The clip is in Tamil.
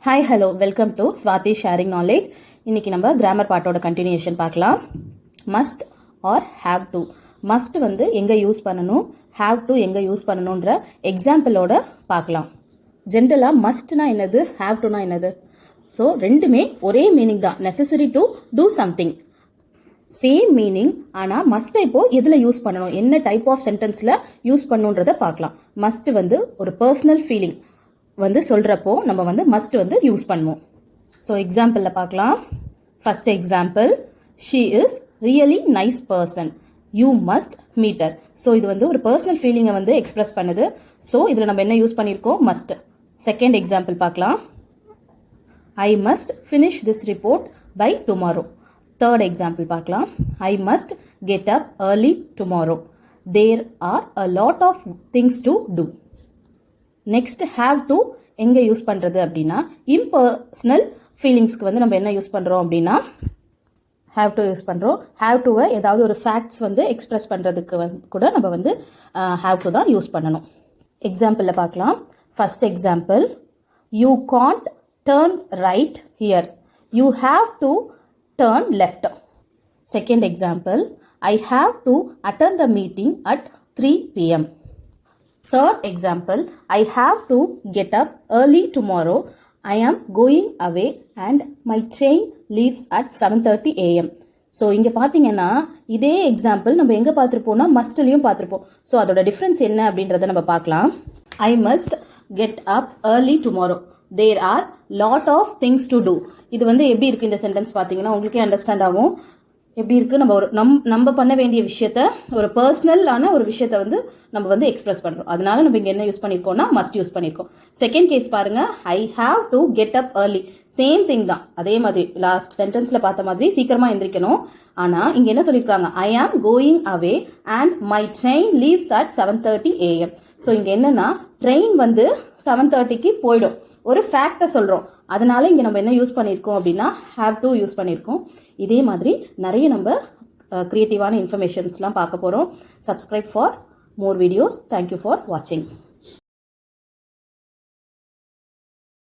Hi hello welcome to Swathi sharing knowledge. இன்னைக்கு நம்ம கிராமர் பார்ட்டோட கண்டினியூஷன் பார்க்கலாம். Must or have to. Must வந்து எங்கே யூஸ் பண்ணணும், ஹேவ் டு எங்கே யூஸ் பண்ணணுன்ற எக்ஸாம்பிளோட பார்க்கலாம். ஜென்ரலாக மஸ்ட்னா என்னது, ஹேவ் டுனா என்னது? ஸோ ரெண்டுமே ஒரே மீனிங் தான், necessary to do something, same meaning. ஆனால் மஸ்ட்டை இப்போ எதில் யூஸ் பண்ணணும், என்ன டைப் ஆஃப் சென்டென்ஸில் யூஸ் பண்ணணுன்றதை பார்க்கலாம். மஸ்ட் வந்து ஒரு பர்சனல் ஃபீலிங் வந்து சொல்கிறப்போ நம்ம வந்து மஸ்ட் வந்து யூஸ் பண்ணுவோம். ஸோ எக்ஸாம்பிளில் பார்க்கலாம். First example, she is really nice person, you must meet her. So இது வந்து ஒரு பர்சனல் ஃபீலிங்கை வந்து எக்ஸ்பிரஸ் பண்ணுது. ஸோ இதில் நம்ம என்ன யூஸ் பண்ணியிருக்கோம், மஸ்ட். செகண்ட் எக்ஸாம்பிள் பார்க்கலாம். I must finish this report by tomorrow. Third example பார்க்கலாம். I must get up early tomorrow, there are a lot of things to do. Next have to எங்கே யூஸ் பண்ணுறது அப்படின்னா, இம்பர்சனல் ஃபீலிங்ஸ்க்கு வந்து நம்ம என்ன யூஸ் பண்ணுறோம் அப்படின்னா ஹேவ் டு யூஸ் பண்ணுறோம். ஹேவ் டுவை ஏதாவது ஒரு ஃபேக்ட்ஸ் வந்து எக்ஸ்பிரஸ் பண்ணுறதுக்கு கூட நம்ம வந்து ஹேவ் டு தான் யூஸ் பண்ணணும். எக்ஸாம்பிளில் பார்க்கலாம். First example, you can't turn right here, you have to turn left. Second example, I have to attend the meeting at 3 PM. Third example, I have to get up early tomorrow. I am going away and my train leaves at 7:30 AM. So இங்கே பார்த்தீங்கன்னா இதே எக்ஸாம்பிள் நம்ம எங்கே பார்த்துருப்போம்னா மஸ்ட்லையும் பார்த்துருப்போம். ஸோ அதோட டிஃப்ரென்ஸ் என்ன அப்படின்றத நம்ம பார்க்கலாம். I must get up early tomorrow, there are lot of things to do. இது வந்து எப்படி இருக்குது இந்த சென்டென்ஸ் பார்த்தீங்கன்னா உங்களுக்கே அண்டர்ஸ்டாண்ட் ஆகும். எப்படி இருக்குது, நம்ம ஒரு நம்ம பண்ண வேண்டிய விஷயத்த, ஒரு பர்சனலான ஒரு விஷயத்த வந்து நம்ம வந்து எக்ஸ்பிரஸ் பண்ணுறோம். அதனால நம்ம இங்கே என்ன யூஸ் பண்ணியிருக்கோம்னா மஸ்ட் யூஸ் பண்ணியிருக்கோம். செகண்ட் கேஸ் பாருங்க, I have to get up early. Same thing தான், அதே மாதிரி லாஸ்ட் சென்டென்ஸில் பார்த்த மாதிரி சீக்கிரமாக எந்திரிக்கணும். ஆனால் இங்கே என்ன சொல்லியிருக்காங்க, I am going away and my train leaves at 7:30 AM. So இங்கே என்னன்னா ட்ரெயின் வந்து 7:30க்கு போயிடும், ஒரு ஃபேக்டை சொல்கிறோம். அதனால இங்கே நம்ம என்ன யூஸ் பண்ணியிருக்கோம் அப்படின்னா ஹேவ் டு யூஸ் பண்ணியிருக்கோம். இதே மாதிரி நிறைய நம்ம கிரியேட்டிவான இன்ஃபர்மேஷன்ஸ்லாம் பார்க்க போகிறோம். Subscribe for more videos. Thank you for watching.